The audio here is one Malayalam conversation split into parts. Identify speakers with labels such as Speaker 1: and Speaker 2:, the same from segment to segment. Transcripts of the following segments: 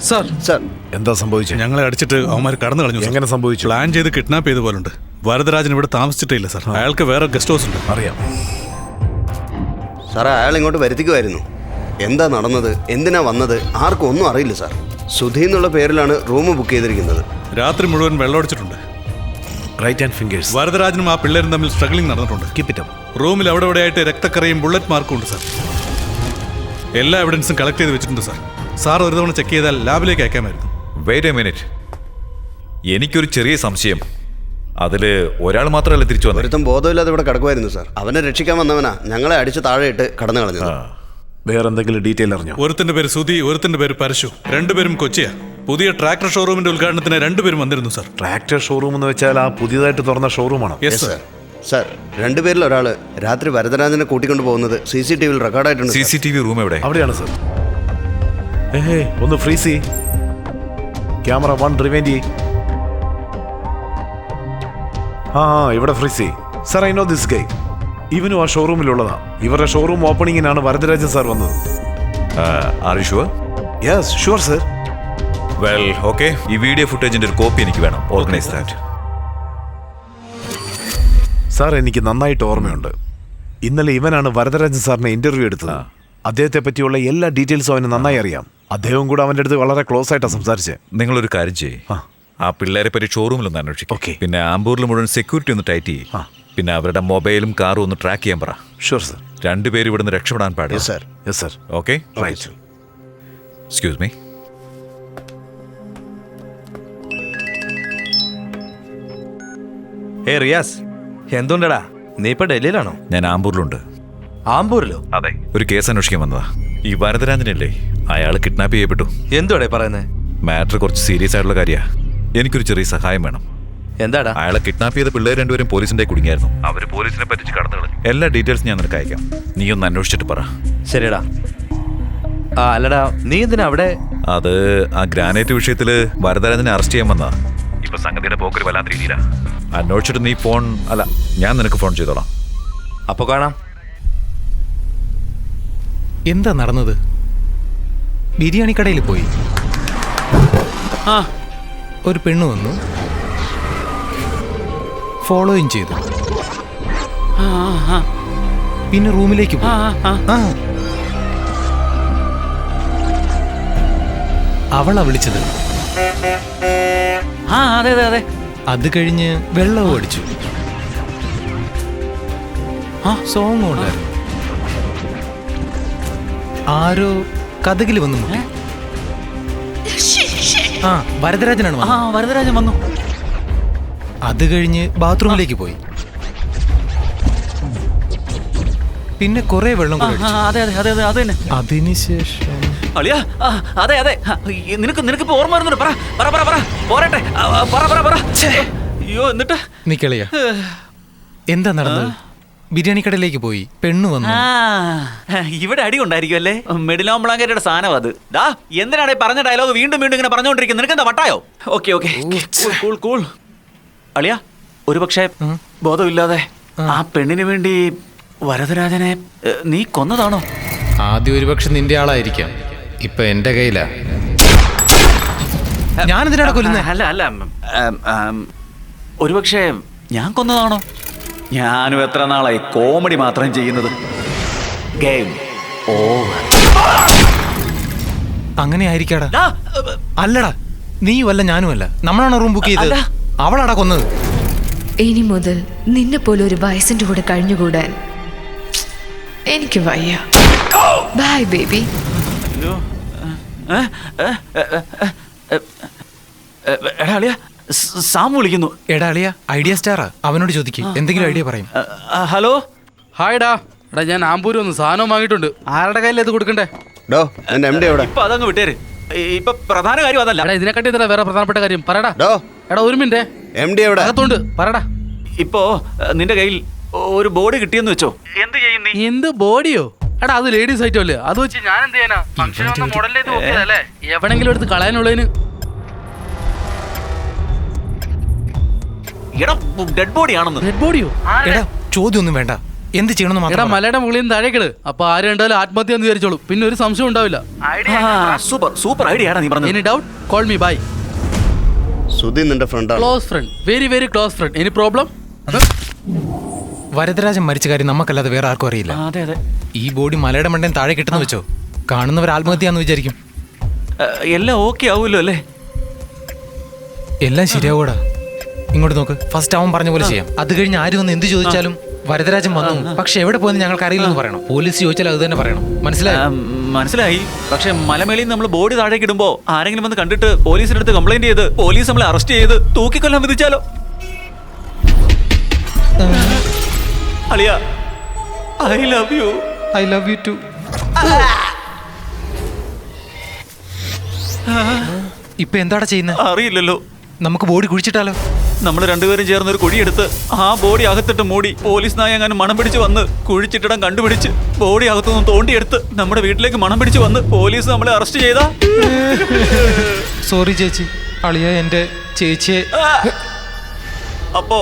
Speaker 1: സാർ
Speaker 2: സാർ
Speaker 3: എന്താ സംഭവിച്ചത്?
Speaker 1: ഞങ്ങളെ അടിച്ചിട്ട് അവന്മാർ കടന്നു കളഞ്ഞു.
Speaker 3: എങ്ങനെ സംഭവിച്ചു?
Speaker 1: പ്ലാൻ ചെയ്ത് കിഡ്നാപ്പ് ചെയ്ത പോലുണ്ട്. വരദരാജൻ ഇവിടെ താമസിച്ചിട്ടേ ഇല്ല സാർ. അയാൾക്ക് വേറെ ഗസ്റ്റ് ഹൗസ് ഉണ്ട്.
Speaker 3: അറിയാം
Speaker 2: സാറേ, അയാൾ ഇങ്ങോട്ട് വരുത്തിക്കുമായിരുന്നു. എന്താ നടന്നത്, എന്തിനാ വന്നത്, ആർക്കും ഒന്നും അറിയില്ല സാർ. സുധി എന്നുള്ള പേരിലാണ് റൂം ബുക്ക് ചെയ്തിരിക്കുന്നത്.
Speaker 1: രാത്രി മുഴുവൻ വെള്ളമടിച്ചിട്ടുണ്ട്.
Speaker 3: Right hand fingers.
Speaker 1: വരദരാജനും ആ പിള്ളേരും തമ്മിൽ സ്ട്രഗ്ലിംഗ് നടന്നിട്ടുണ്ട്.
Speaker 3: Keep it up.
Speaker 1: റൂമിൽ അവിടെ ഇവിടെയായിട്ട് രക്തക്കറയും ബുള്ളറ്റ് മാർക്കും ഉണ്ട് സാർ. എല്ലാ എവിഡൻസും കളക്ട് ചെയ്ത് വെച്ചിട്ടുണ്ട് സാർ. സാർ ഒരു തവണ ചെക്ക് ചെയ്താൽ ലാബിലേക്ക് അയക്കാമായിരുന്നു.
Speaker 4: വെയിറ്റ് എ മിനിറ്റ്, എനിക്കൊരു ചെറിയ സംശയം. അതില് ഒരാൾ മാത്രമല്ല തിരിച്ചു വന്നത്.
Speaker 2: ഒരുത്തും ബോധമില്ലാതെ ഇവിടെ കിടക്കുമായിരുന്നു സാർ. അവനെ രക്ഷിക്കാൻ വന്നവനാ ഞങ്ങളെ അടിച്ച് താഴെയിട്ട് കടന്നു കളഞ്ഞത്.
Speaker 3: വേറെ എന്തെങ്കിലും ഡീറ്റെയിൽ അറിഞ്ഞോ?
Speaker 1: ഒരുത്തിന്റെ പേര് സുധി, ഒരുത്തിന്റെ പേര് പരശു. രണ്ടുപേരും കൊച്ചിയാ. പുതിയ ട്രാക്ടർ ഷോറൂമിന്റെ ഉദ്ഘാടനത്തിന് രണ്ടുപേരും വന്നിരുന്നു സാർ.
Speaker 3: ട്രാക്ടർ ഷോറൂം എന്ന് വെച്ചാൽ ആ പുതിയതായിട്ട് തുറന്ന ഷോറൂമാണോ?
Speaker 1: Yes sir.
Speaker 2: സാർ, രണ്ടുപേരിൽ ഒരാൾ രാത്രി വരദരാജനെ കൂട്ടിക്കൊണ്ട് പോകുന്നത് CCTV-യിൽ റെക്കോർഡായിട്ടുണ്ട്.
Speaker 4: CCTV റൂം എവിടെ?
Speaker 3: അവിടെയാണ് സാർ. ഒന്ന് ഫ്രീസ് ചെയ്യ്. ക്യാമറ 1 റിവൈൻഡ് ചെയ്യ്. ഇവിടെ ഫ്രീസ് ചെയ്യ്. Sir, I know this guy. ഇവനും ആ ഷോറൂമിലുള്ളതാ. ഇവരുടെ ഷോറൂം ഓപ്പണിങ്ങിനാണ് വരദരാജൻ സാർ വന്നത്.
Speaker 4: Are you sure?
Speaker 3: Yes sure sir.
Speaker 4: Well okay, ഈ വീഡിയോ ഫുട്ടേജിന്റെ ഒരു കോപ്പി എനിക്ക് വേണം. Organise that.
Speaker 3: സാർ, എനിക്ക് നന്നായിട്ട് ഓർമ്മയുണ്ട്. ഇന്നലെ ഇവനാണ് വരദരാജൻ സാറിനെ ഇന്റർവ്യൂ എടുത്തത്. അദ്ദേഹത്തെ പറ്റിയുള്ള എല്ലാ ഡീറ്റെയിൽസും അവന് നന്നായി അറിയാം. അദ്ദേഹവും കൂടെ അവന്റെ അടുത്ത് വളരെ ക്ലോസ് ആയിട്ടാണ് സംസാരിച്ചത്.
Speaker 4: നിങ്ങളൊരു കാര്യം ചെയ്യ്, ആ പിള്ളേരെ പറ്റി ഷോറൂമിലൊന്ന് അന്വേഷിക്കും.
Speaker 3: Okay.
Speaker 4: പിന്നെ ആമ്പൂരിൽ മുഴുവൻ സെക്യൂരിറ്റി ഒന്ന് ടൈറ്റ് ചെയ്യും. പിന്നെ അവരുടെ മൊബൈലും കാറും ഒന്ന് ട്രാക്ക് ചെയ്യാൻ പറ.
Speaker 3: Sure sir.
Speaker 4: രണ്ടുപേരും ഇവിടുന്ന് രക്ഷപ്പെടാൻ പാടില്ല.
Speaker 2: Sir.
Speaker 3: Yes sir.
Speaker 4: Okay,
Speaker 3: right.
Speaker 4: Excuse me.
Speaker 5: Riyas, എന്തുണ്ടടാ? നീ ഇപ്പൊ ഡൽഹിയിലാണോ?
Speaker 4: ഞാൻ ആമ്പൂരിലുണ്ട്.
Speaker 5: ആമ്പൂരിലോ?
Speaker 4: അതെ, ഒരു കേസ് അന്വേഷിക്കാൻ വന്നതാ. ഈ വരദരാജനല്ലേ, അയാൾ കിഡ്നാപ്പ് ചെയ്യപ്പെട്ടു.
Speaker 5: എന്തുവാടേ പറയുന്നേ?
Speaker 4: മാറ്റർ കുറച്ച് സീരിയസ് ആയിട്ടുള്ള കാര്യമാണ്. എനിക്കൊരു ചെറിയ സഹായം വേണം.
Speaker 5: എന്താടാ?
Speaker 4: അയാളെ കിഡ്നാപ്പ് ചെയ്ത പിള്ളേർ രണ്ടുപേരും പോലീസിന്റെ കുടുങ്ങിയായിരുന്നു. അവര് പോലീസിനെ പറ്റിച്ച് കടന്നു കളഞ്ഞു. എല്ലാ ഡീറ്റെയിൽസ് ഞാൻ നിനക്ക് അയക്കാം. നീ ഒന്ന് അന്വേഷിച്ചിട്ട് പറ.
Speaker 5: ശരിടാ. അല്ലടാ, നീ എന്തിനാ അവിടെ?
Speaker 4: അത് ആ ഗ്രാനൈറ്റ് വിഷയത്തില് വരദരാജനെ അറസ്റ്റ് ചെയ്യാൻ വന്നാ. ഇപ്പൊ സംഗതിയുടെ പോക്കൊരു വല്ലാത്ത രീതിയിലാ. അന്വേഷിച്ചിട്ട് നീ ഫോൺ അല്ല, ഞാൻ നിനക്ക് ഫോൺ ചെയ്തോളാം.
Speaker 5: അപ്പൊ കാണാം.
Speaker 6: എന്താ നടന്നത്? ബിരിയാണി കടയിൽ പോയി. ഒരു പെണ്ണ് വന്നു, ഫോളോയും ചെയ്തു. പിന്നെ റൂമിലേക്ക് പോയി. അവളാ വിളിച്ചത്.
Speaker 7: അതെ അതെ അതെ.
Speaker 6: അത് കഴിഞ്ഞ് വെള്ളവും അടിച്ചു. സോങ്ങും ഉണ്ടായിരുന്നു. ആരോ കഥകിൽ വന്നു മുട്ടി. വരദരാജനാണ് വന്നത്.
Speaker 7: വരദരാജൻ വന്നു.
Speaker 6: അത് കഴിഞ്ഞ് ബാത്റൂമിലേക്ക് പോയി. പിന്നെ കുറെ വെള്ളം
Speaker 7: അതെ അതെ അതെ അതെ തന്നെ.
Speaker 6: അതിനുശേഷം
Speaker 7: അളിയാ, അതെ അതെ. നിനക്ക് ഓർമ്മ വരുന്നുണ്ട്. പറ പറ പറ പറ പോരട്ടെ. പറ പറ പറ. അയ്യോ, എന്നിട്ട്
Speaker 6: നിക്കളിയാ, എന്താ നടന്നത്? ബിരിയാണി കടയിലേക്ക് പോയി, പെണ്ണു വന്നു.
Speaker 7: ഇവിടെ അടി ഉണ്ടായിരിക്കും അല്ലേ? മെഡിലോം ബ്ലാങ്കറ്റയുടെ സാധനം അത്. ദാ, എന്തിനാണ് പറഞ്ഞ ഡയലോഗ് വീണ്ടും വീണ്ടും ഇങ്ങനെ പറഞ്ഞുകൊണ്ടിരിക്കുന്നത്? നിനക്കെന്താ വട്ടായോ? Okay okay, cool cool. അളിയാ, ഒരു പക്ഷേ ബോധമില്ലാതെ ആ പെണ്ണിന് വേണ്ടി വരദരാജനെ നീ കൊന്നതാണോ?
Speaker 6: ആദ്യം ഒരുപക്ഷെ നിന്റെ ആളായിരിക്കാം. ഇപ്പൊ എന്റെ കയ്യിലാ. ഞാനെന്തിനാണ് കൊല്ലുന്നത്?
Speaker 7: അല്ല അല്ല, ഒരുപക്ഷെ ഞാൻ കൊന്നതാണോ? ഞാനും എത്ര നാളായി കോമഡി മാത്രം ചെയ്യുന്നത്. Game over.
Speaker 6: അങ്ങനെ ആയിരിക്കാടാ. അല്ലടാ, നീയുമല്ല ഞാനുമല്ല. നമ്മളാണോ റൂം ബുക്ക് ചെയ്തത്? അവളാടാ കൊന്നത്.
Speaker 8: ഇനി മുതൽ നിന്നെ പോലെ ഒരു വയസ്സിന്റെ കൂടെ കഴിഞ്ഞുകൂടാൻ എനിക്ക് വയ്യ. Bye baby.
Speaker 7: എടാ അളിയ, സാമു വിളിക്കുന്നു.
Speaker 6: എടാ അളിയ, ഐഡിയ സ്റ്റാറാ. അവനോട് ചോദിക്കും, എന്തെങ്കിലും ഐഡിയ പറയും.
Speaker 7: ഹലോ.
Speaker 1: ഹായ്ഡാ. എടാ, ഞാൻ ആമ്പൂര് വന്ന് സാധനം വാങ്ങിയിട്ടുണ്ട്. ആരുടെ കയ്യിൽ ഇത് കൊടുക്കണ്ടേ?
Speaker 7: ഇപ്പൊ അതങ്ങ് വിട്ടേര്. ഇപ്പൊ പ്രധാന കാര്യം അതല്ല.
Speaker 1: എടാ, ഇതിനെക്കാട്ടി എന്താ വേറെ പ്രധാനപ്പെട്ട കാര്യം? പറയടാ. എടാ, ഒരു മിനിറ്റ്. അകത്തോണ്ട് പറയടാ.
Speaker 7: ഇപ്പൊ നിന്റെ കയ്യിൽ ഒരു ബോഡി കിട്ടിയെന്ന് വെച്ചോ, എന്ത് ചെയ്യും നീ?
Speaker 1: എന്ത് ബോഡിയോ? എടാ, അത് ലേഡീസ് ഐറ്റം അല്ലേ? അത് വെച്ച് ഞാൻ എന്ത് ചെയ്യാനാ? എവിടെങ്കിലും എടുത്ത് കളയാനുള്ളതിന്.
Speaker 7: എടാ, ഡെഡ് ബോഡി ആണെന്ന്.
Speaker 1: ഡെഡ് ബോഡിയോ?
Speaker 6: എടാ, ചോദ്യമൊന്നും വേണ്ട. എന്ത് ചെയ്യണമെന്ന്
Speaker 9: എടാ
Speaker 6: മാത്രം പറ.
Speaker 9: മലയുടെ മുകളിൽ നിന്ന് താഴേക്കിട്. അപ്പൊ ആരും കണ്ടാലും ആത്മഹത്യ എന്ന് വിചാരിച്ചോളൂ. പിന്നെ ഒരു സംശയം ഉണ്ടാവില്ല.
Speaker 7: സൂപ്പർ സൂപ്പർ ഐഡിയ ആണ് നീ പറഞ്ഞത്.
Speaker 9: Any doubt call me bye.
Speaker 2: Sudhi നിന്റെ ഫ്രണ്ടാണ്.
Speaker 9: Close friend, very very close friend. Any problem?
Speaker 6: Varadarajan മരിച്ച കാര്യം നമുക്കല്ലാതെ വേറെ ആർക്കും അറിയില്ല.
Speaker 7: അതെ അതെ.
Speaker 6: ഈ ബോഡി മലയുടെ മണ്ടൻ താഴെ കിട്ടുന്ന വെച്ചോ, കാണുന്നവർ ആത്മഹത്യാന്ന് വിചാരിക്കും.
Speaker 7: എല്ലാം ഓക്കെ ആവുമല്ലോ അല്ലേ?
Speaker 6: എല്ലാം ശരിയാവൂടാ. ഇങ്ങോട്ട് നോക്ക്. ഫസ്റ്റ് അവൻ പറഞ്ഞ പോലെ ചെയ്യാം. അത് കഴിഞ്ഞ് ആര് വന്ന് എന്ത് ചോദിച്ചാലും വരദരാജൻ വന്നു, പക്ഷെ എവിടെ പോയെന്ന് ഞങ്ങൾക്ക് അറിയില്ലെന്ന് പറയണം. പോലീസ് ചോദിച്ചാൽ അത് തന്നെ പറയണം. മനസ്സിലായോ?
Speaker 7: മനസ്സിലായി. പക്ഷെ മലമേളിൽ നമ്മൾ ബോഡി താഴേക്ക് ഇടുമ്പോ ആരെങ്കിലും വന്ന് കണ്ടിട്ട് പോലീസിന്റെ അടുത്ത് കംപ്ലൈന്റ് ചെയ്ത് പോലീസ് നമ്മളെ അറസ്റ്റ് ചെയ്ത് തൂക്കിക്കൊല്ലാൻ വിധിച്ചാലോ? അളിയ, I love you.
Speaker 6: I love you too. ഇപ്പൊ എന്താടാ ചെയ്യുന്നത്?
Speaker 7: അറിയില്ലല്ലോ.
Speaker 6: നമുക്ക് ബോഡി കുഴിച്ചിട്ടാലോ?
Speaker 7: നമ്മൾ രണ്ടുപേരും ചേർന്ന് ഒരു കുഴിയെടുത്ത് ആ ബോഡി അകത്തിട്ട് മൂടി പോലീസ് നായ അങ്ങനെ മണം പിടിച്ച് വന്ന് കുഴിച്ചിട്ടിടം കണ്ടുപിടിച്ച് ബോഡി അകത്തുനിന്ന് തോണ്ടിയെടുത്ത് നമ്മുടെ വീട്ടിലേക്ക് മണം പിടിച്ച് വന്ന് പോലീസ് നമ്മളെ അറസ്റ്റ് ചെയ്താ?
Speaker 6: സോറി ചേച്ചി. അളിയ എന്റെ ചേച്ചിയെ.
Speaker 7: അപ്പോ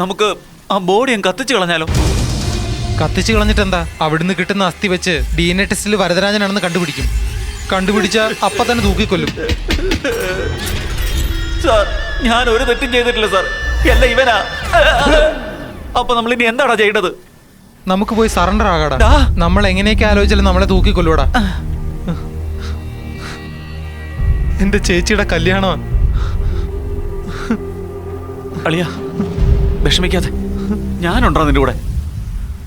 Speaker 7: നമുക്ക് ആ ബോഡി അങ്ങ് കത്തിച്ചു കളഞ്ഞാലോ?
Speaker 6: കത്തിച്ചു കളഞ്ഞിട്ട് എന്താ? അവിടുന്ന് കിട്ടുന്ന അസ്ഥി വെച്ച് DNA ടെസ്റ്റിൽ വരദരാജനാണെന്ന് കണ്ടുപിടിക്കും. കണ്ടുപിടിച്ച അപ്പ തന്നെ തൂക്കിക്കൊല്ലും.
Speaker 7: സാർ, ഞാൻ ഒരു തെറ്റും ചെയ്തിട്ടില്ല സാർ. അല്ല ഇവനാ. അപ്പൊ നമ്മൾ ഇനി എന്താടാ ചെയ്യേണ്ടത്?
Speaker 6: നമുക്ക് പോയി സറണ്ടർ ആകാടാ.
Speaker 7: ഡാ.
Speaker 6: നമ്മൾ എങ്ങനെയൊക്കെ ആലോചിച്ചാലും നമ്മളെ തൂക്കിക്കൊല്ലൂടാ. എന്റെ ചേച്ചിയുടെ കല്യാണമാ.
Speaker 7: അളിയ, വിഷമിക്കാതെ, ഞാനുണ്ടോ നിന്റെ കൂടെ?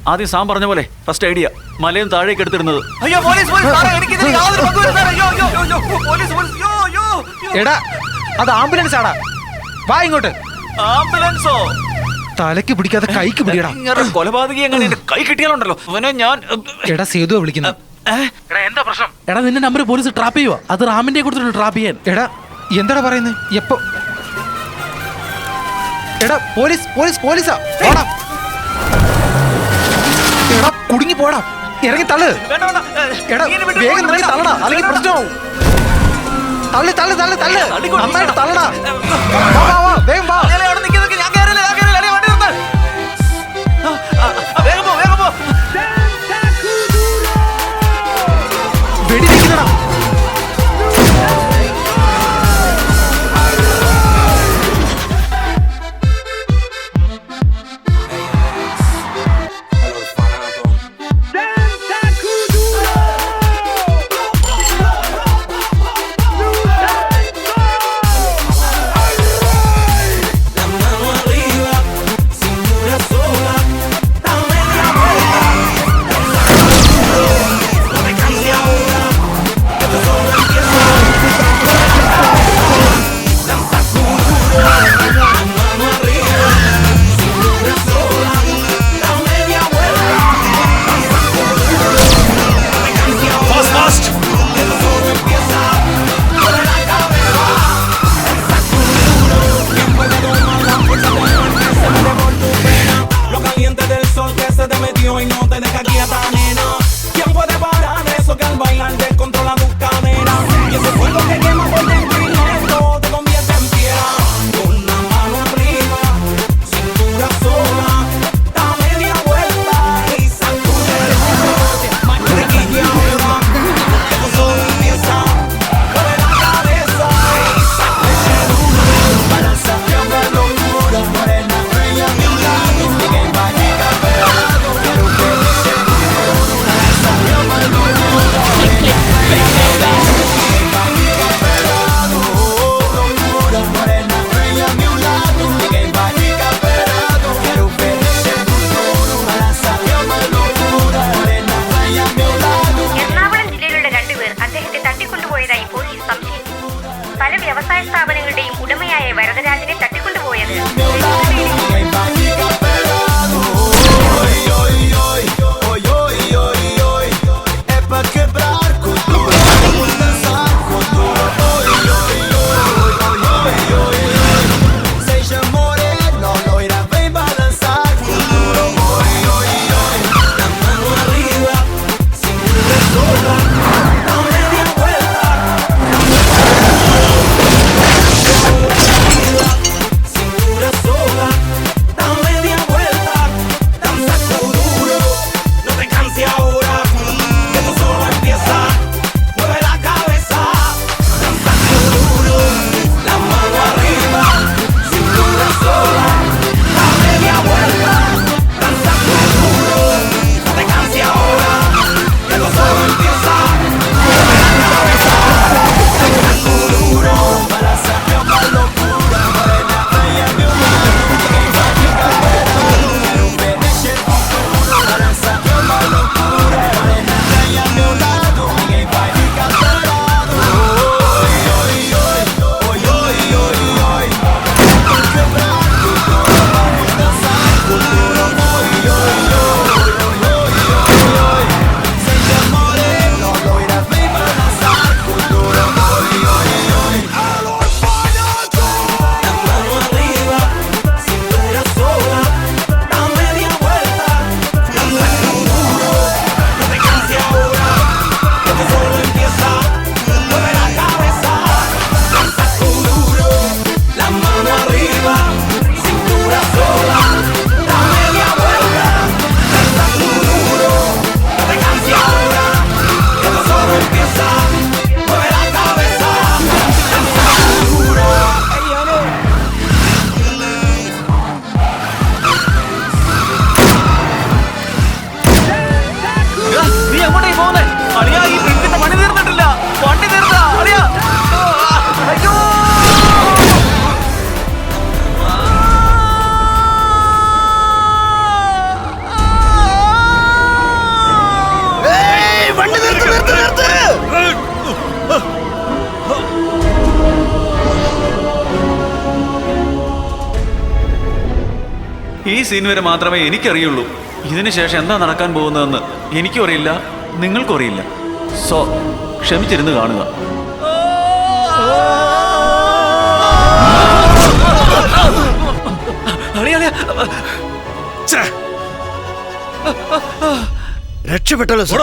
Speaker 7: ആദ്യം സാം പറഞ്ഞ പോലെ ഫസ്റ്റ് ഐഡിയ മലയും താഴേക്ക് എടുത്തിരുന്നത്. അയ്യോ പോലീസ്,
Speaker 6: എടാ, അത് ആംബുലൻസ് ആടാ. വാ ഇങ്ങോട്ട്.
Speaker 7: ആംബുലൻസോ?
Speaker 6: തലയ്ക്ക് പിടിക്കാതെ കൈക്ക് പിടിയടാ.
Speaker 7: കൊലപാതകി എങ്ങനെ എന്റെ കൈ കിട്ടിയാലുണ്ടല്ലോ അവനെ ഞാൻ.
Speaker 6: എടാ സേതുവാ വിളിക്കുന്നത്.
Speaker 7: എന്താ പ്രശ്നം?
Speaker 9: എടാ നിന്റെ നമ്പർ പോലീസ് ട്രാപ്പ് ചെയ്യുക. അത് റാമിന്റെ കൊടുത്തിട്ട് ട്രാപ്പ് ചെയ്യാൻ.
Speaker 6: എടാ എന്താടാ പറയുന്നത്? എപ്പോ? എടാ പോലീസ് പോലീസ് പോലീസാ. പോടാ. എടാ കുടുങ്ങി പോടാ. ഇറങ്ങി തള്ളു. എടാ വേഗം ഇറങ്ങി തള്ളടാ, അല്ലെങ്കിൽ പ്രശ്നമാവും. തള്ളു തള്ളു തള്ളു തള്ളു. നന്നായിട്ട് തള്ളടാ. വാ വാ വാ, വേഗം വാ. വെടി വെക്കുന്നടാ.
Speaker 10: പല വ്യവസായ സ്ഥാപനങ്ങളുടെയും ഉടമയായ വരദരാജനെ തട്ടിക്കൊണ്ടുപോയത്.
Speaker 11: sola.
Speaker 7: ഈ സീൻ വരെ മാത്രമേ എനിക്കറിയുള്ളൂ. ഇതിനു ശേഷം എന്താ നടക്കാൻ പോകുന്നതെന്ന് എനിക്കും അറിയില്ല, നിങ്ങൾക്കും അറിയില്ല. സോ ക്ഷമിച്ചിരുന്ന് കാണുക.
Speaker 2: രക്ഷപ്പെട്ടല്ലോ സാർ.